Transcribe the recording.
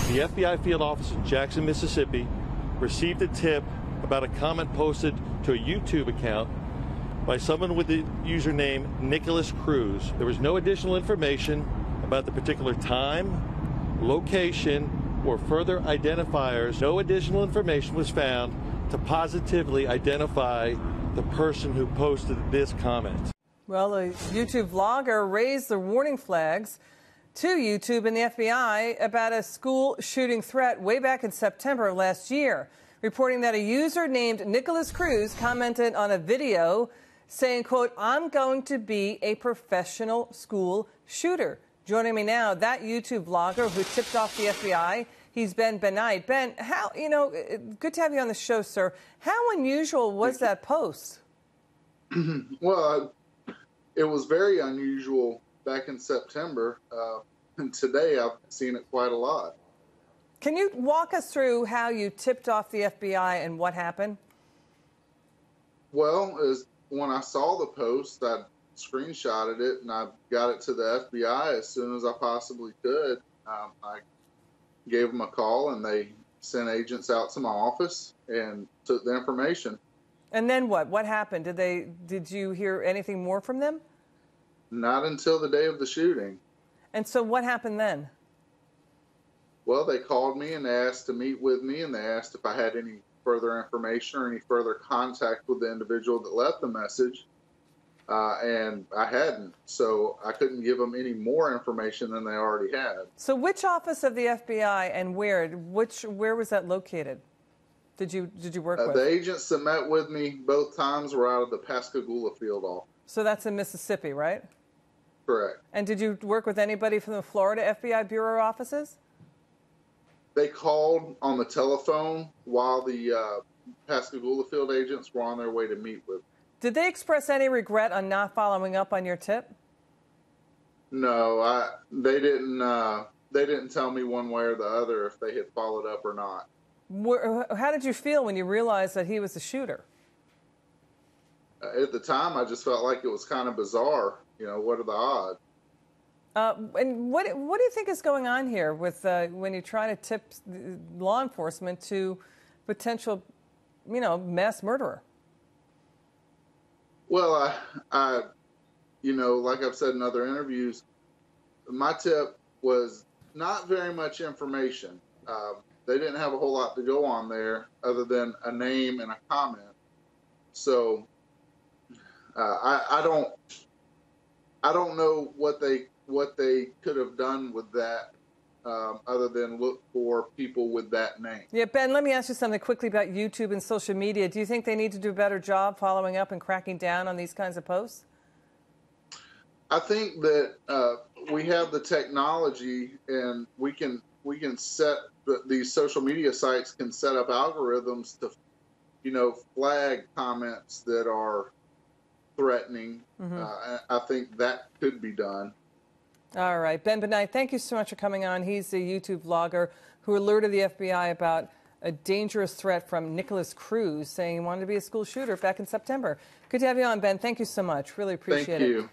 The FBI field office in Jackson, Mississippi, received a tip about a comment posted to a YouTube account by someone with the username Nikolas Cruz. There was no additional information about the particular time, location, or further identifiers. No additional information was found to positively identify the person who posted this comment. Well, a YouTube vlogger raised the warning flags to YouTube and the FBI about a school shooting threat way back in September of last year, reporting that a user named Nikolas Cruz commented on a video saying, quote, "I'm going to be a professional school shooter." Joining me now, that YouTube vlogger who tipped off the FBI, he's Ben Bennight. Ben, good to have you on the show, sir. How unusual was that post? Well, it was very unusual back in September, and today I've seen it quite a lot. Can you walk us through how you tipped off the FBI and what happened? Well, when I saw the post, I screenshotted it and I got it to the FBI as soon as I possibly could. I gave them a call and they sent agents out to my office and took the information. And then what? What happened? Did you hear anything more from them? Not until the day of the shooting. And so what happened then? Well, they called me and they asked to meet with me, and they asked if I had any further information or any further contact with the individual that left the message, and I hadn't, so I couldn't give them any more information than they already had. So which office of the FBI and where was that located? Did you work with? The agents that met with me both times were out of the Pascagoula field office. So that's in Mississippi, right? Correct. And did you work with anybody from the Florida FBI bureau offices? They called on the telephone while the Pascagoula field agents were on their way to meet with me. Did they express any regret on not following up on your tip? No, they didn't. They didn't tell me one way or the other if they had followed up or not. How did you feel when you realized that he was the shooter? At the time, I just felt like it was kind of bizarre. What are the odds? And what do you think is going on here with when you try to tip law enforcement to potential, mass murderer? Well, like I've said in other interviews, my tip was not very much information. They didn't have a whole lot to go on there other than a name and a comment. So I don't know what they could have done with that other than look for people with that name. Yeah, Ben, let me ask you something quickly about YouTube and social media. Do you think they need to do a better job following up and cracking down on these kinds of posts? I think that we have the technology, and we can set these social media sites can set up algorithms to, flag comments that are threatening. I think that could be done. All right. Ben Bennight, thank you so much for coming on. He's a YouTube vlogger who alerted the FBI about a dangerous threat from Nikolas Cruz saying he wanted to be a school shooter back in September. Good to have you on, Ben. Thank you so much. Really appreciate it. Thank you.